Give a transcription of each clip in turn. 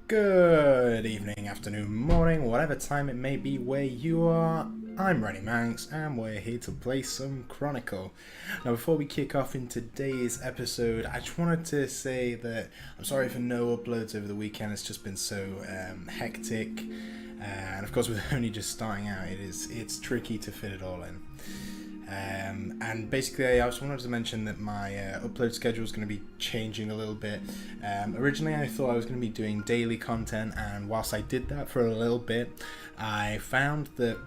Good evening, afternoon, morning, whatever time it may be where you are. I'm Raddimanx and we're here to play some Chronicle. Now before we kick off in today's episode, I just wanted to say that I'm sorry for no uploads over the weekend. It's just been so hectic, and of course with only just starting out, it's tricky to fit it all in. And basically I just wanted to mention that my upload schedule is going to be changing a little bit. Originally I thought I was going to be doing daily content, and whilst I did that for a little bit, I found that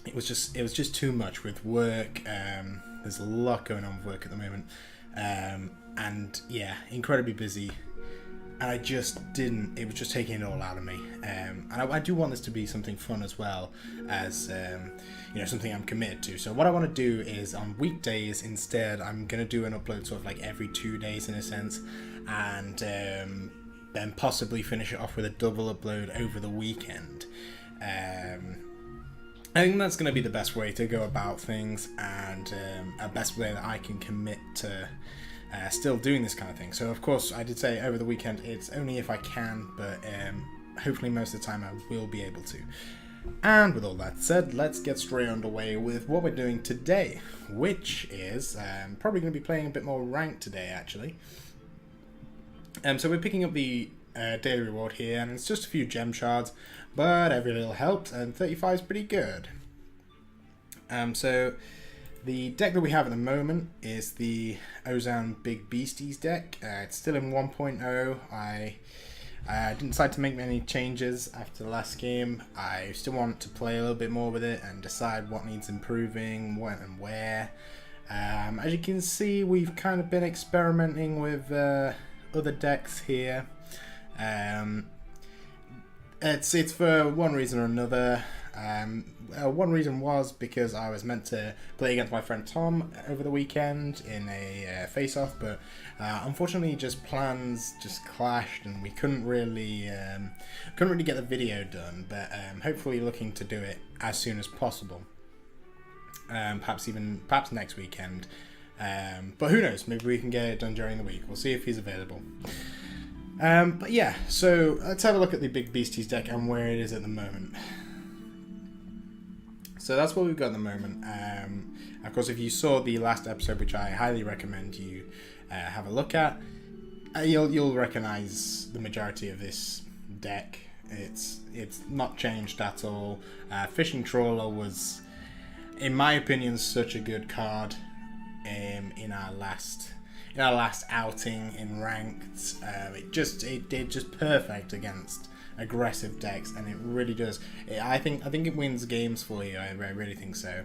it was just too much with work. There's a lot going on with work at the moment, and yeah, incredibly busy. And I just didn't, it was just taking it all out of me. And I do want this to be something fun as well as, something I'm committed to. So what I want to do is on weekdays instead, I'm going to do an upload sort of like every 2 days in a sense. And then possibly finish it off with a double upload over the weekend. I think that's going to be the best way to go about things, and a best way that I can commit to still doing this kind of thing. So of course I did say over the weekend it's only if I can, but hopefully most of the time I will be able to. And with all that said, let's get straight underway with what we're doing today, which is probably going to be playing a bit more ranked today actually. So we're picking up the daily reward here, and it's just a few gem shards, but every little helps, and 35 is pretty good. So the deck that we have at the moment is the Ozan Big Beasties deck. It's still in 1.0. I didn't decide to make many changes after the last game. I still want to play a little bit more with it and decide what needs improving, when and where. As you can see, we've kind of been experimenting with other decks here. It's for one reason or another. One reason was because I was meant to play against my friend Tom over the weekend in a face-off, but unfortunately just plans just clashed and we couldn't really get the video done. But hopefully looking to do it as soon as possible. Perhaps next weekend. But who knows? Maybe we can get it done during the week. We'll see if he's available. But yeah, so let's have a look at the Big Beasties deck and where it is at the moment. So that's what we've got at the moment. Of course, if you saw the last episode, which I highly recommend you have a look at, you'll recognize the majority of this deck. It's not changed at all. Fishing Trawler was, in my opinion, such a good card in our last outing in ranked. It did just perfect against aggressive decks, and it really does. I think it wins games for you. I really think so.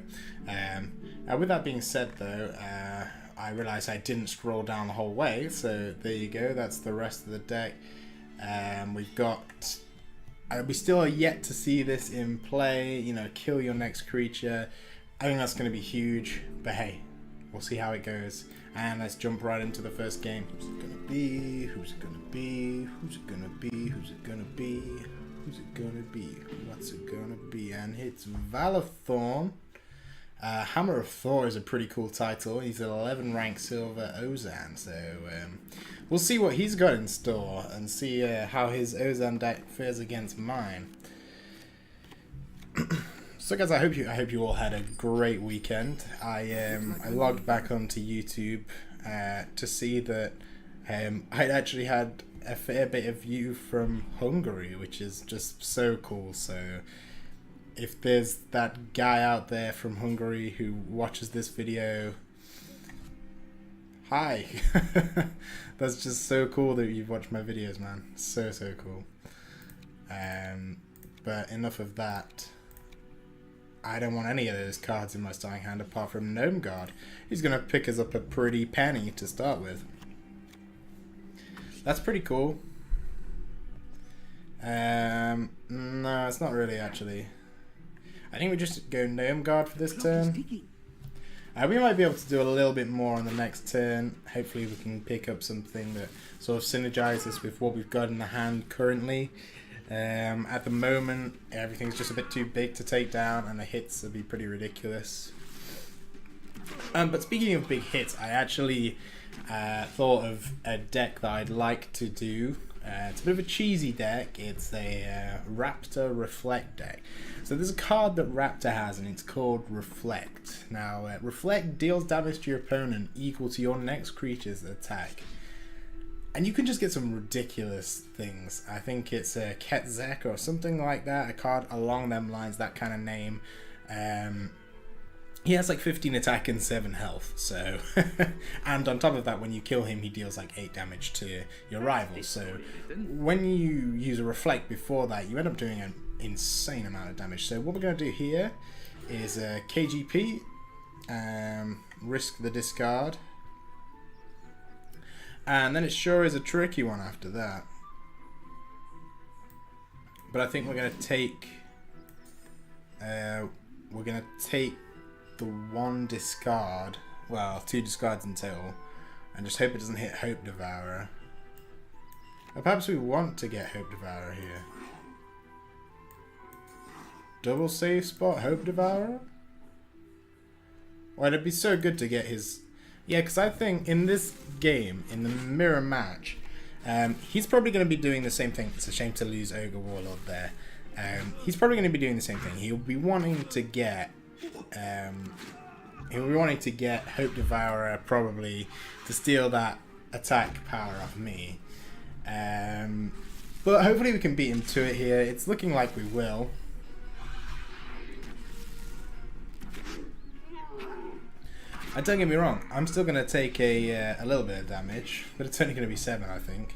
With that being said, though, I realized I didn't scroll down the whole way, so there you go. That's the rest of the deck. We've got. We still are yet to see this in play. Kill your next creature. I think that's going to be huge. But hey, we'll see how it goes. And let's jump right into the first game. Who's it gonna be? Who's it gonna be? Who's it gonna be? Who's it gonna be? Who's it gonna be? What's it gonna be? And it's Valorthorn. Hammer of Thor is a pretty cool title. He's an 11 rank silver Ozan, so we'll see what he's got in store and see how his Ozan deck fares against mine. So guys, I hope you all had a great weekend. I logged back onto YouTube to see that I'd actually had a fair bit of view from Hungary, which is just so cool. So if there's that guy out there from Hungary who watches this video, hi. That's just so cool that you've watched my videos, man. So cool. But enough of that. I don't want any of those cards in my starting hand apart from Gnome Guard. He's going to pick us up a pretty penny to start with. That's pretty cool. No, it's not really actually. I think we just go Gnome Guard for this turn. We might be able to do a little bit more on the next turn. Hopefully we can pick up something that sort of synergizes with what we've got in the hand currently. At the moment, everything's just a bit too big to take down, and the hits would be pretty ridiculous. But speaking of big hits, I actually thought of a deck that I'd like to do It's a bit of a cheesy deck. It's a Raptor Reflect deck. So there's a card that Raptor has, and it's called Reflect. Now, Reflect deals damage to your opponent equal to your next creature's attack. And you can just get some ridiculous things. I think it's a Ketzek or something like that, a card along them lines, that kind of name. He has like 15 attack and 7 health, so... and on top of that, when you kill him, he deals like 8 damage to your rival. So when you use a Reflect before that, you end up doing an insane amount of damage. So what we're going to do here is KGP, risk the discard. And then it sure is a tricky one after that. But I think we're going to take... the one discard, well, 2 discards in total, and just hope it doesn't hit Hope Devourer. Or perhaps we want to get Hope Devourer here. Double save spot, Hope Devourer? Well, it'd be so good to get his... Yeah, because I think in this game, in the mirror match, he's probably going to be doing the same thing. It's a shame to lose Ogre Warlord there. He's probably going to be doing the same thing. He'll be wanting to get... he'll be wanting to get Hope Devourer probably to steal that attack power off me. But hopefully we can beat him to it here. It's looking like we will. Don't get me wrong, I'm still going to take a little bit of damage, but it's only going to be 7, I think.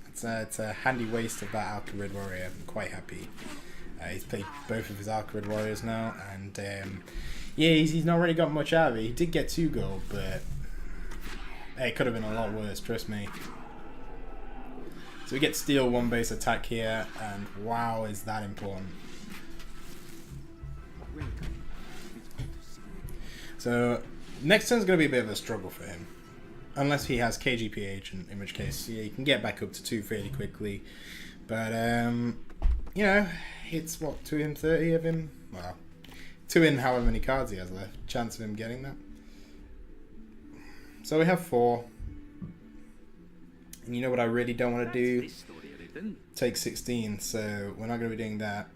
It's a handy waste of that Alcarid Warrior. I'm quite happy. He's played both of his Alcarid Warriors now, and yeah, he's not really got much out of it. He did get 2 gold, but hey, it could have been a lot worse, trust me. So we get steal 1 base attack here, and wow, is that important. So next turn's going to be a bit of a struggle for him. Unless he has KGPH, in which case, yeah, he can get back up to 2 fairly quickly. But, you know, it's what, 2 in 30 of him? Well, 2 in however many cards he has left. Chance of him getting that. So we have 4. And you know what I really don't want to do? Take 16, so we're not going to be doing that.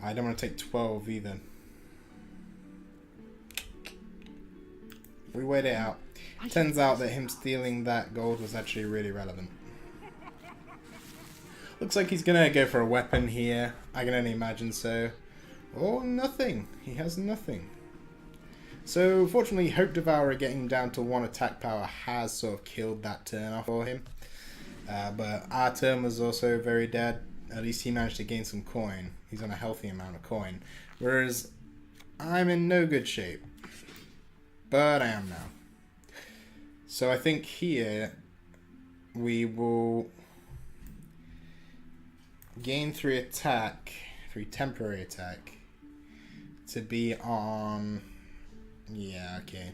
I don't want to take 12 either. We wait it out. Turns out that him stealing that gold was actually really relevant. Looks like he's gonna go for a weapon here. I can only imagine so. Or nothing. He has nothing. So fortunately, Hope Devourer getting down to 1 attack power has sort of killed that turn off for him. But our turn was also very dead. At least he managed to gain some coin. He's on a healthy amount of coin. Whereas I'm in no good shape. But I am now. So I think here we will gain 3 attack, 3 temporary attack, to be on... Yeah, okay.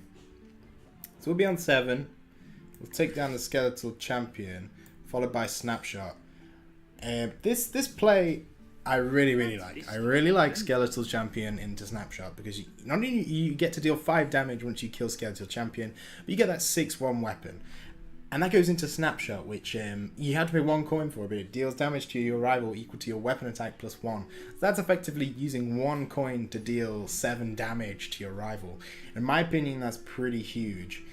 So we'll be on 7. We'll take down the Skeletal Champion, followed by Snapshot. This play I really like. I really like Skeletal Champion into Snapshot because not only you get to deal 5 damage once you kill Skeletal Champion, but you get that 6/1 weapon. And that goes into Snapshot, which you have to pay 1 coin for, but it deals damage to your rival equal to your weapon attack plus 1. So that's effectively using 1 coin to deal 7 damage to your rival. In my opinion, that's pretty huge.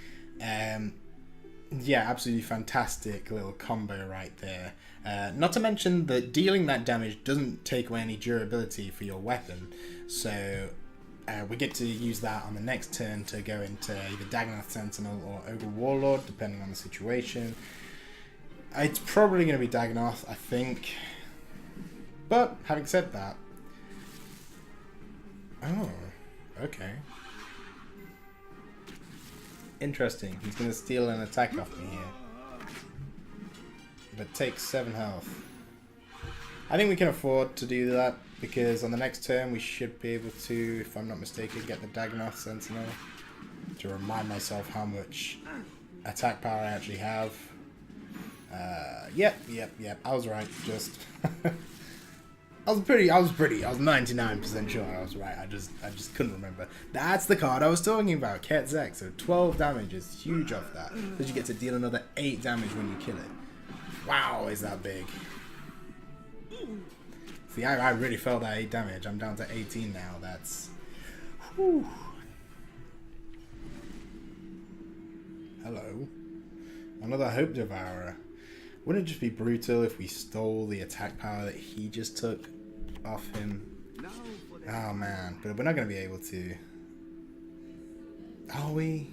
Yeah, absolutely fantastic little combo right there. Not to mention that dealing that damage doesn't take away any durability for your weapon. So we get to use that on the next turn to go into either Dagonoth Sentinel or Ogre Warlord, depending on the situation. It's probably going to be Dagonoth, I think. But, having said that... Oh, okay. Interesting. He's going to steal an attack off me here. But takes 7 health. I think we can afford to do that, because on the next turn we should be able to, if I'm not mistaken, get the Dagonoth Sentinel. To remind myself how much attack power I actually have. Yep. I was right. Just... I was 99% sure I was right. I just couldn't remember. That's the card I was talking about, Ketzek. So 12 damage is huge off that. Because you get to deal another 8 damage when you kill it. Wow, is that big. See, I really felt that 8 damage. I'm down to 18 now. That's... Whew. Hello. Another Hope Devourer. Wouldn't it just be brutal if we stole the attack power that he just took off him? Oh man, but we're not going to be able to. Are we?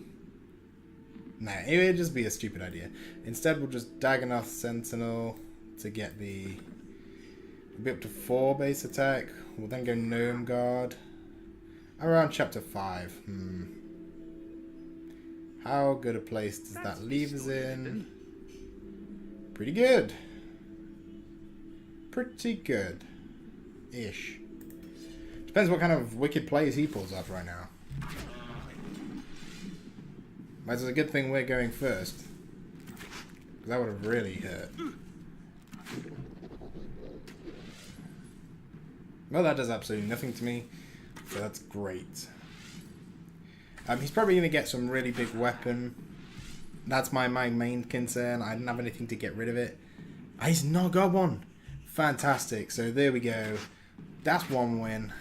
Nah, it would just be a stupid idea. Instead, we'll just Dagonoth Sentinel to get the... We'll be up to 4 base attack. We'll then go Gnome Guard. Around chapter 5. How good a place does that leave us in? Pretty good. Pretty good. Ish. Depends what kind of wicked plays he pulls off right now. But it's a good thing we're going first. Because that would have really hurt. Well, that does absolutely nothing to me. So that's great. He's probably going to get some really big weapon. That's my main concern. I didn't have anything to get rid of it. He's not got one. Fantastic. So there we go. That's one win.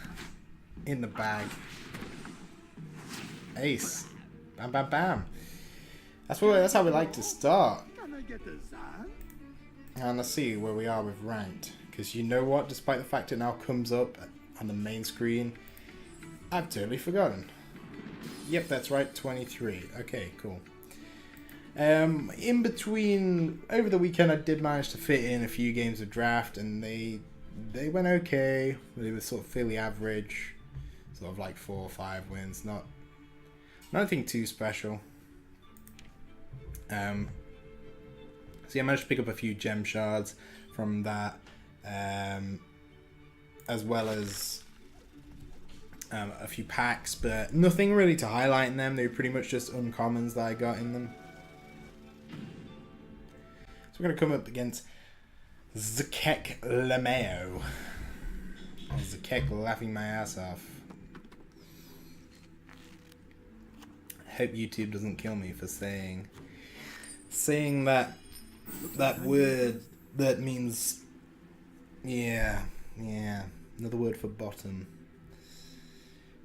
In the bag. Ace. Bam, bam, bam. That's how we like to start. And let's see where we are with ranked. Because you know what? Despite the fact it now comes up on the main screen, I've totally forgotten. Yep, that's right. 23. Okay, cool. In between, over the weekend, I did manage to fit in a few games of draft, and they went okay. They were sort of fairly average, sort of like 4 or 5 wins. Nothing too special. So yeah, I managed to pick up a few gem shards from that, as well as a few packs, but nothing really to highlight in them. They were pretty much just uncommons that I got in them. So we're going to come up against Zakek Lameo. Oh, Zakek laughing my ass off. I hope YouTube doesn't kill me for saying that word that means yeah, another word for bottom.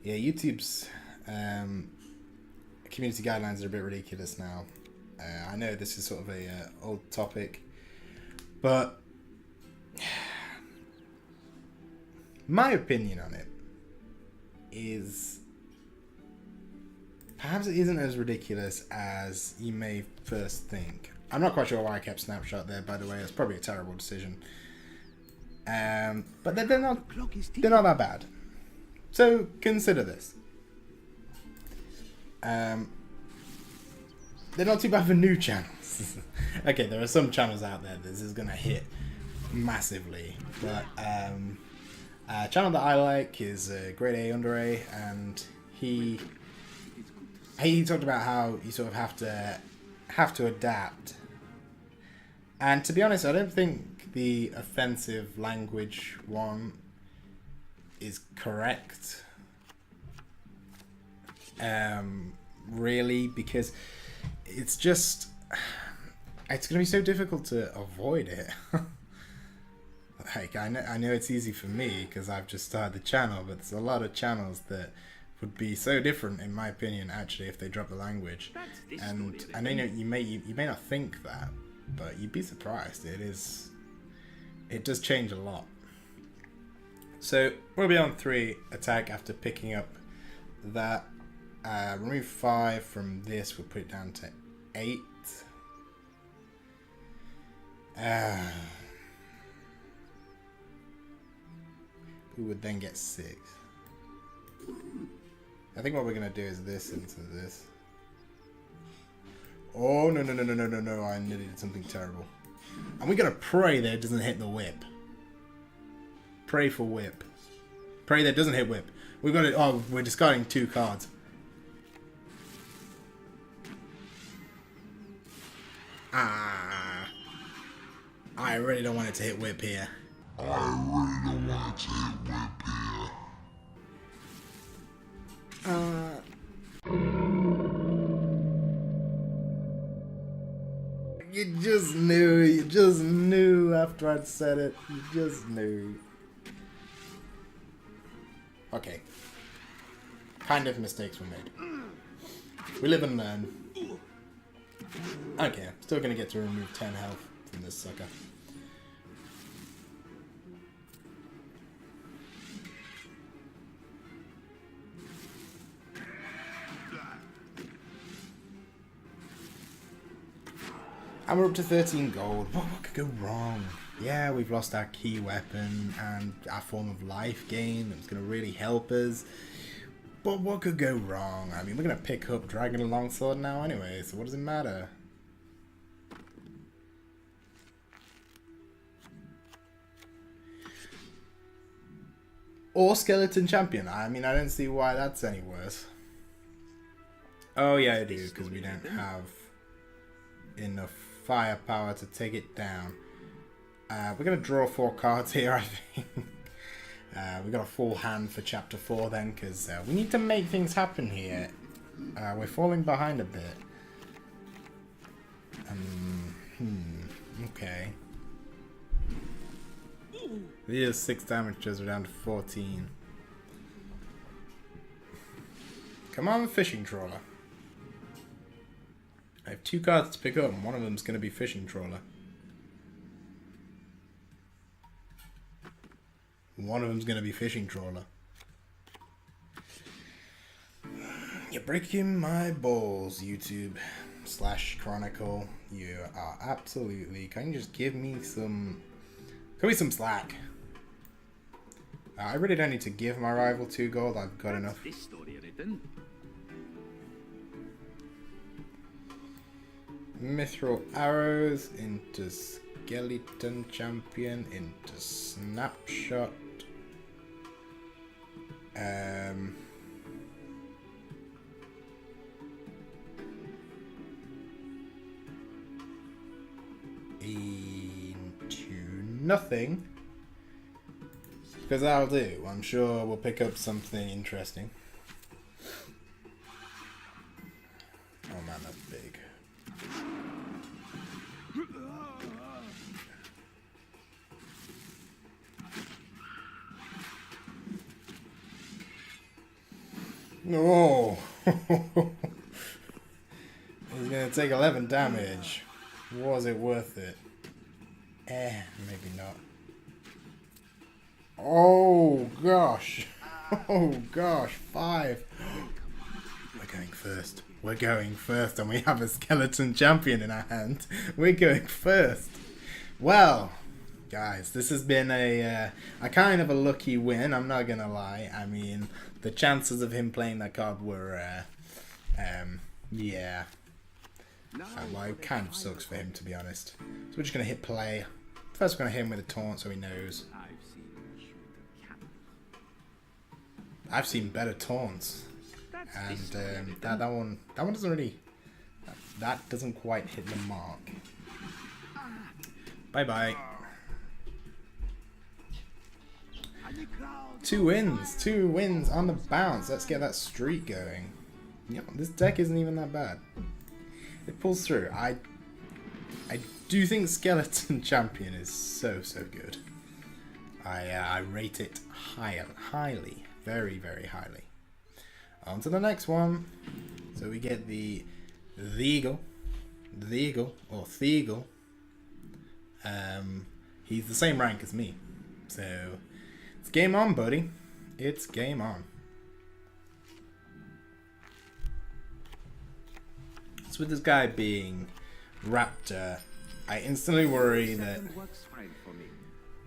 Yeah, YouTube's community guidelines are a bit ridiculous now. I know this is sort of a old topic, but my opinion on it is perhaps it isn't as ridiculous as you may first think. I'm not quite sure why I kept Snapshot there, by the way. It's probably a terrible decision. But they're not that bad. So consider this. They're not too bad for new channels. Okay, there are some channels out there that this is gonna hit massively, but a channel that I like is Grade A Under A, and he talked about how you sort of have to adapt. And to be honest, I don't think the offensive language one is correct. Really, because it's going to be so difficult to avoid it. Like, I know it's easy for me because I've just started the channel, but there's a lot of channels that would be so different, in my opinion, actually, if they drop the language. And I know you may not think that, but you'd be surprised. It does change a lot. So we'll be on 3 attack after picking up that. Remove 5 from this. We'll put it down to 8. We would then get 6. I think what we're gonna do is this into this. Oh no! I nearly did something terrible. And we're gonna pray that it doesn't hit the whip. Pray for whip. Pray that it doesn't hit whip. We've got it. Oh, we're discarding 2 cards. I really don't want it to hit whip here. I really don't want You just knew after I'd said it. You just knew. Okay. Kind of mistakes were made. We live and learn. Okay, still gonna get to remove 10 health from this sucker. And we're up to 13 gold. What could go wrong? Yeah, we've lost our key weapon and our form of life gain. It was going to really help us. But what could go wrong? I mean, we're going to pick up Dragon Longsword now anyway, so what does it matter? Or Skeleton Champion. I mean, I don't see why that's any worse. Oh yeah, I do, because we don't have enough firepower to take it down. We're going to draw 4 cards here, I think. We've got a full hand for Chapter 4 then, because we need to make things happen here. We're falling behind a bit. Okay. Here's 6 damage, we're down to 14. Come on, fishing trawler. I have 2 cards to pick up, and one of them's going to be fishing trawler. One of them's going to be fishing trawler. You're breaking my balls, YouTube / Chronicle. You are absolutely. Can you just give me some? Give me some slack. I really don't need to give my rival 2 gold. I've got enough. This story written. Mithril arrows into Skeleton Champion into Snapshot. Into nothing. Because that'll do. I'm sure we'll pick up something interesting. Oh man, that's big. No. He's gonna take 11 damage. Was it worth it? Maybe not. Oh gosh. Oh gosh, 5. We're going first. We're going first, and we have a Skeleton Champion in our hand. We're going first. Well, guys, this has been a kind of a lucky win. I'm not gonna lie. I mean, the chances of him playing that card were, yeah. Well, it kind of sucks for him, to be honest. So we're just gonna hit play. First, we're gonna hit him with a taunt, so he knows. I've seen better taunts, and that one doesn't really. That doesn't quite hit the mark. Bye bye. 2 wins on the bounce. Let's get that streak going. Yeah, this deck isn't even that bad. It pulls through. I do think Skeleton Champion is so good. I rate it highly, very hehighly. On to the next one. So we get the Eagle, or Theagle. He's the same rank as me, so it's game on, buddy. It's game on. So with this guy being Raptor, I instantly worry that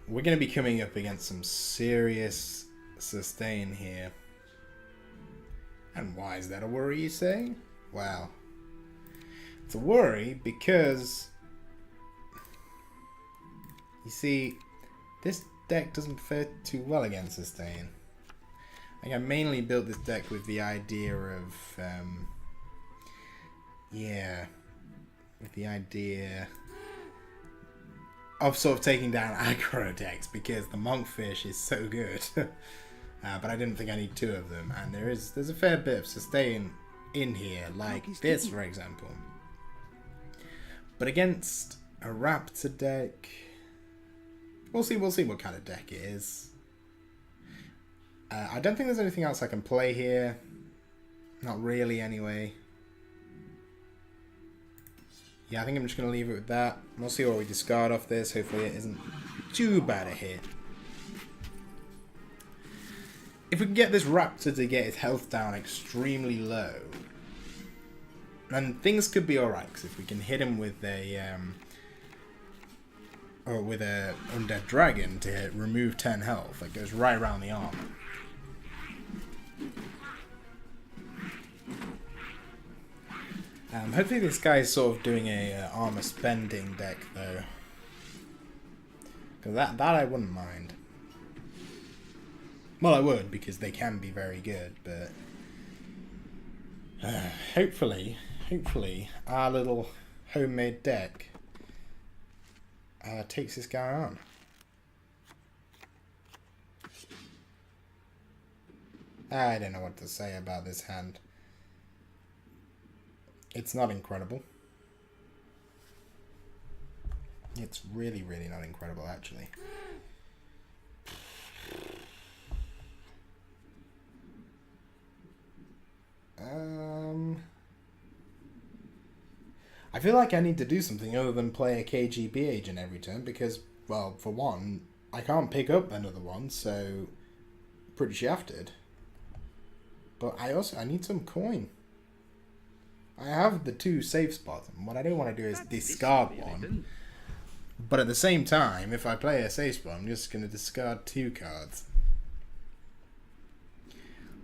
we're going to be coming up against some serious sustain here. And why is that a worry, you say? Well, it's a worry because, you see, this deck doesn't fare too well against sustain. I think I mainly built this deck with the idea of, yeah, with the idea of sort of taking down aggro decks because the monkfish is so good. But I didn't think I need two of them, and there's a fair bit of sustain in here, like this for example. But against a raptor deck, we'll see what kind of deck it is. I don't think there's anything else I can play here. Not really, anyway. Yeah, I think I'm just going to leave it with that. We'll see what we discard off this. Hopefully it isn't too bad a hit. If we can get this raptor to get his health down extremely low, then things could be alright. Because if we can hit him with a undead dragon to remove 10 health, that goes right around the armor. Hopefully this guy is sort of doing a armor spending deck though, because that I wouldn't mind. Well, I would, because they can be very good, but hopefully our little homemade deck takes this guy on. I don't know what to say about this hand. It's not incredible. It's really, really not incredible, actually. I feel like I need to do something other than play a KGB agent every turn because, well, for one, I can't pick up another one, so pretty shafted. But I need some coin. I have the 2 safe spots, and what I don't want to do is discard one. But at the same time, if I play a safe spot, I'm just going to discard 2 cards.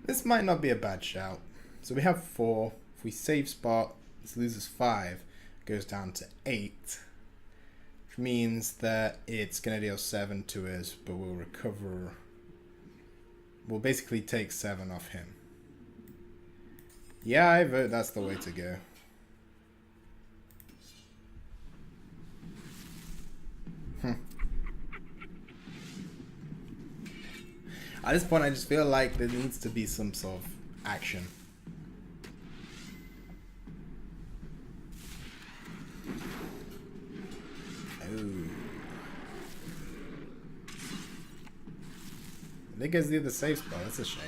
This might not be a bad shout. So we have 4. If we save spot, this loses 5. Goes down to 8. Which means that it's going to deal 7 to us, but we'll recover. We'll basically take 7 off him. Yeah, I vote that's the way to go. At this point, I just feel like there needs to be some sort of action. Oh. There goes the other safe spot. That's a shame.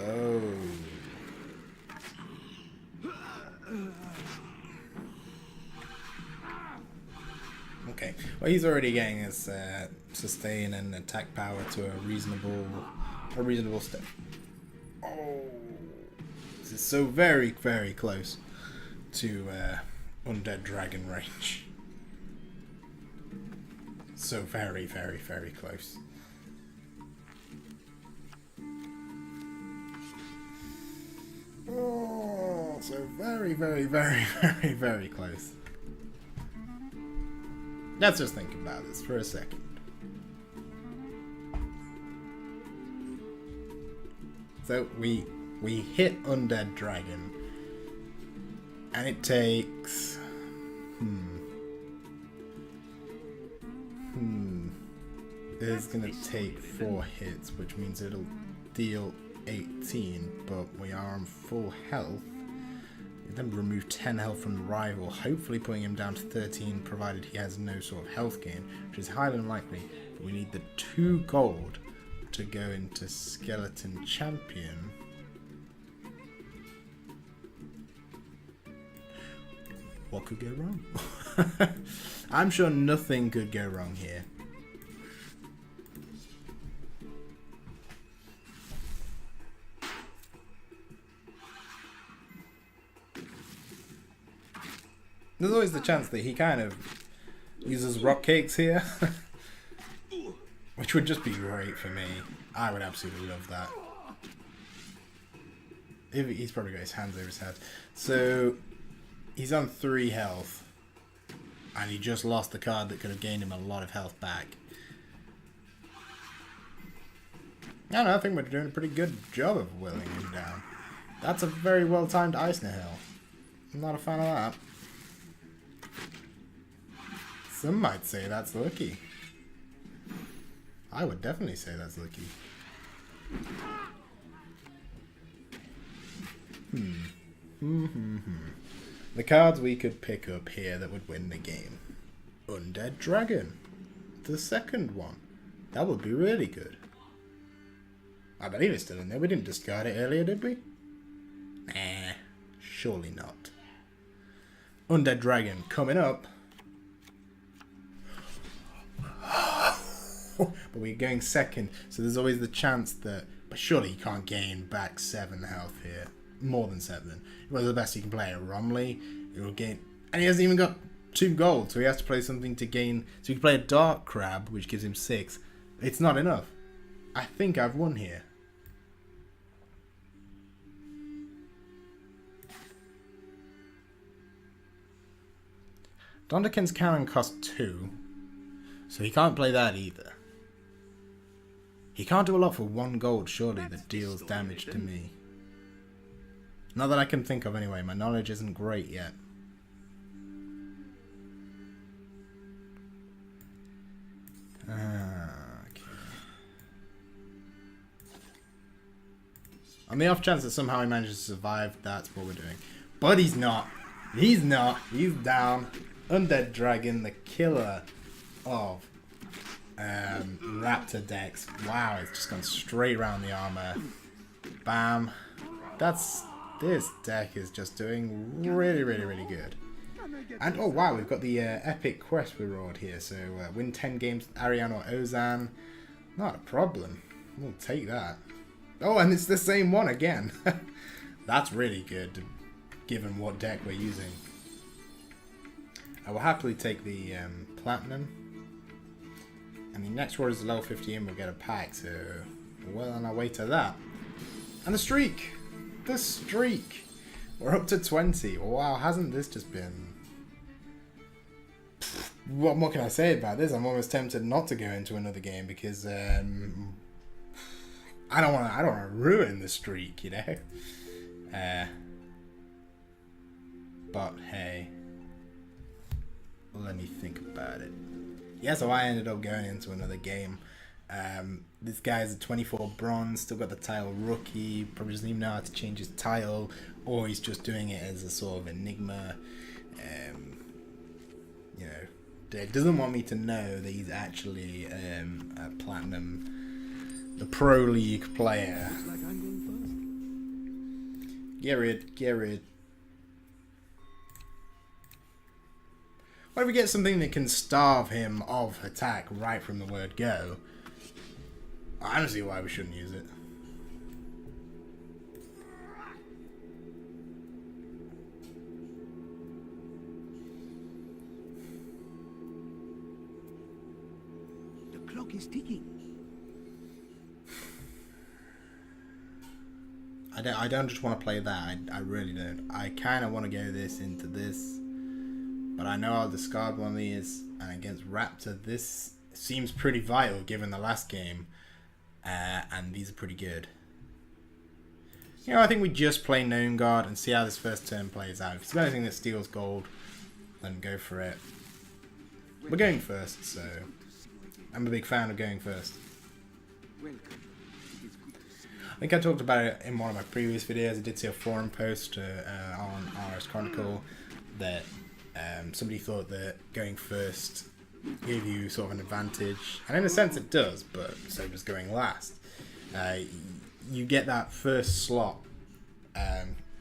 Oh. Okay. Well, he's already getting his sustain and attack power to a reasonable step. Oh. This is so very, very close to undead dragon range. So very, very, very close. Oh, so very, very, very, very, very close. Let's just think about this for a second. So we hit Undead Dragon, and it takes it's gonna take 4 hits, which means it'll deal 18, but we are on full health. We then remove 10 health from the rival, hopefully putting him down to 13, provided he has no sort of health gain, which is highly unlikely. But we need the 2 gold to go into Skeleton Champion. What could go wrong? I'm sure nothing could go wrong here. There's always the chance that he kind of uses rock cakes here, which would just be great for me. I would absolutely love that. He's probably got his hands over his head. So he's on 3 health, and he just lost the card that could have gained him a lot of health back. I don't know, I think we're doing a pretty good job of willing him down. That's a very well timed Eisner Hill. I'm not a fan of that. Some might say that's lucky. I would definitely say that's lucky. The cards we could pick up here that would win the game. Undead Dragon. The second one. That would be really good. I believe it's still in there. We didn't discard it earlier, did we? Nah, surely not. Undead Dragon coming up. But we're going second, so there's always the chance that... But surely you can't gain back 7 health here. More than 7. Well, the best you can play a Romley. It will gain... And he hasn't even got 2 gold, so he has to play something to gain... So he can play a Dark Crab, which gives him 6. It's not enough. I think I've won here. Donderkin's cannon costs 2, so he can't play that either. He can't do a lot for 1 gold, surely, that deals damage to me. Not that I can think of anyway, my knowledge isn't great yet. Okay. On the off chance that somehow he manages to survive, that's what we're doing. But he's not. He's not. He's down. Undead Dragon, the killer of Raptor decks. Wow, it's just gone straight around the armor. Bam. This deck is just doing really, really, really good. And oh wow, we've got the epic quest reward here. So win 10 games with Ariane or Ozan. Not a problem. We'll take that. Oh, and it's the same one again. That's really good, given what deck we're using. I will happily take the platinum. And the next one is level 15, we'll get a pack, so we're well on our way to that. And the streak! The streak! We're up to 20. Wow, hasn't this just been... What more can I say about this? I'm almost tempted not to go into another game because I don't want to ruin the streak, you know? But hey, let me think about it. Yeah, so I ended up going into another game. This guy's a 24 bronze, still got the title rookie, probably doesn't even know how to change his title, or he's just doing it as a sort of enigma. You know, Dave doesn't want me to know that he's actually a platinum, the pro league player. Get rid. What if we get something that can starve him of attack right from the word go? I don't see why we shouldn't use it. The clock is ticking. I don't just want to play that. I really don't. I kind of want to go this into this. But I know I'll discard one of these. And against Raptor, this seems pretty vital given the last game. And these are pretty good. You know, I think we just play Gnome Guard and see how this first turn plays out. If it's anything that steals gold, then go for it. We're going first, so I'm a big fan of going first. I think I talked about it in one of my previous videos. I did see a forum post on RS Chronicle that somebody thought that going first gave you sort of an advantage, and in a sense it does, but so does going last. You get that first slot,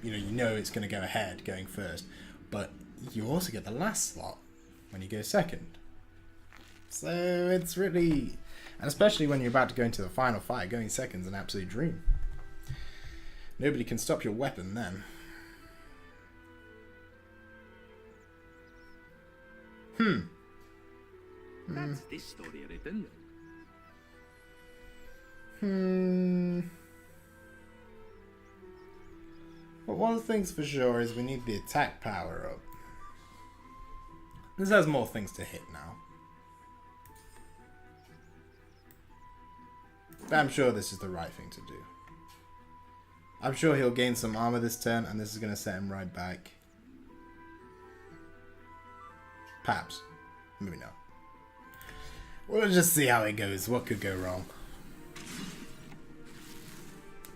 you know it's going to go ahead going first, but you also get the last slot when you go second. So it's really, and especially when you're about to go into the final fight, going second's an absolute dream. Nobody can stop your weapon then. That's this story written. But one thing's for sure is we need the attack power up. This has more things to hit now. But I'm sure this is the right thing to do. I'm sure he'll gain some armor this turn, and this is going to set him right back. Perhaps. Maybe not. We'll just see how it goes. What could go wrong?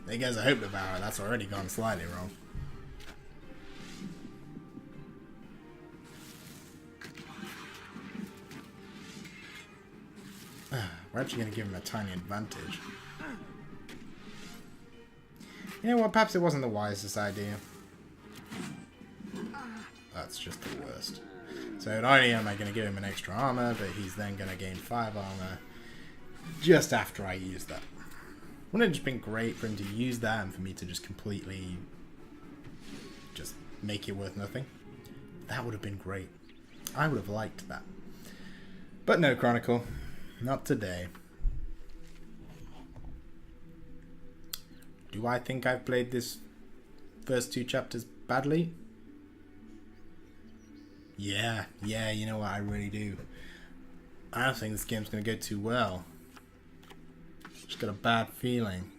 There goes a hope devourer. That's already gone slightly wrong. We're actually going to give him a tiny advantage. You know what? Perhaps it wasn't the wisest idea. That's just the worst. So not only am I going to give him an extra armor, but he's then going to gain 5 armor just after I use that. Wouldn't it have just been great for him to use that and for me to just completely just make it worth nothing? That would have been great. I would have liked that. But no, Chronicle. Not today. Do I think I've played this first 2 chapters badly? Yeah, you know what, I really do. I don't think this game's going to go too well. Just got a bad feeling.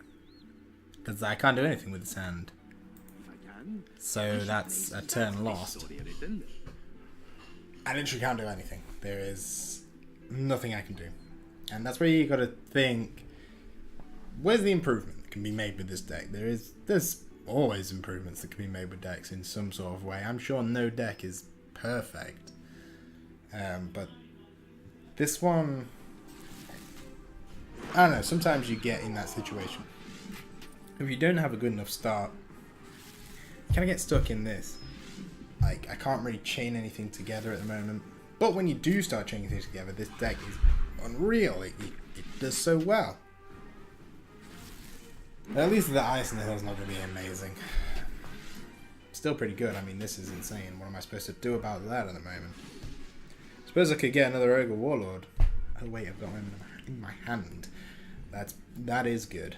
Because I can't do anything with this hand. So that's a turn lost. I literally can't do anything. There is nothing I can do. And that's where you got to think, where's the improvement that can be made with this deck? There's always improvements that can be made with decks in some sort of way. I'm sure no deck is perfect. But this one, I don't know, sometimes you get in that situation. If you don't have a good enough start, you kind of get stuck in this. Like, I can't really chain anything together at the moment. But when you do start chaining things together, this deck is unreal. It does so well. But at least the ice in the hill is not going to be amazing. Still pretty good. I mean, this is insane. What am I supposed to do about that at the moment? Suppose I could get another Ogre Warlord. Oh wait, I've got him in my hand. That is good.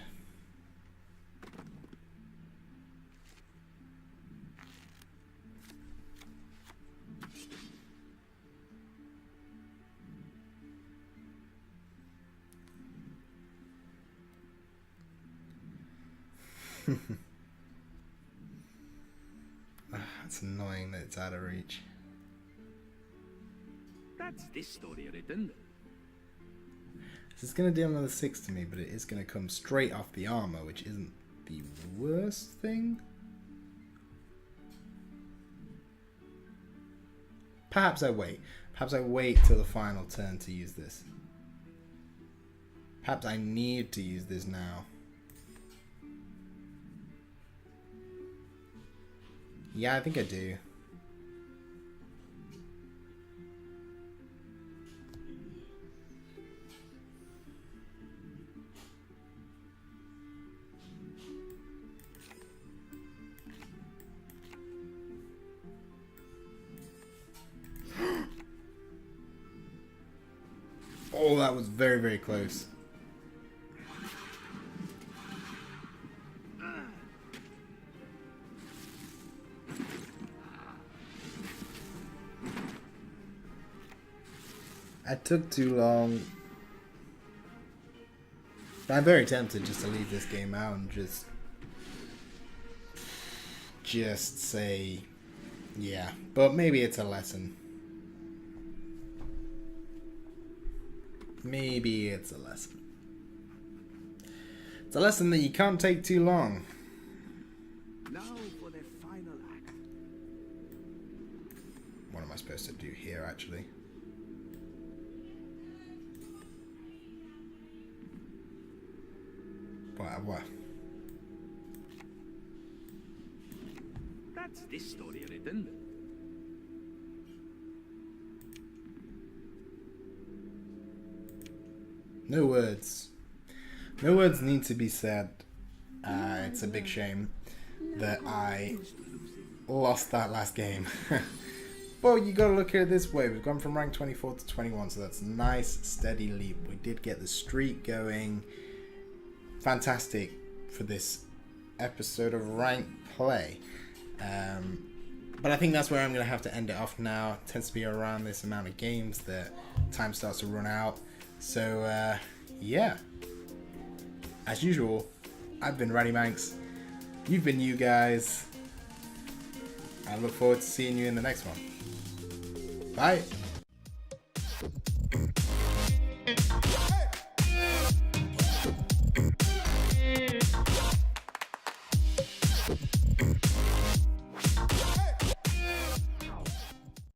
It's annoying that it's out of reach. That's this story written. This is going to deal another 6 to me, but it is going to come straight off the armor, which isn't the worst thing. Perhaps I wait. Perhaps I wait till the final turn to use this. Perhaps I need to use this now. Yeah, I think I do. Oh, that was very, very close. I took too long. I'm very tempted just to leave this game out and just say, yeah. But maybe it's a lesson. Maybe it's a lesson. It's a lesson that you can't take too long. Now for the final act. What am I supposed to do here, actually? What? That's this story written. No words. No words need to be said. It's a big shame that I lost that last game. But you gotta look at it this way. We've gone from rank 24 to 21, so that's a nice, steady leap. We did get the streak going. Fantastic for this episode of ranked play. But I think that's where I'm going to have to end it off now. It tends to be around this amount of games that time starts to run out. So, yeah. As usual, I've been Raddimanx. You've been you guys. I look forward to seeing you in the next one. Bye.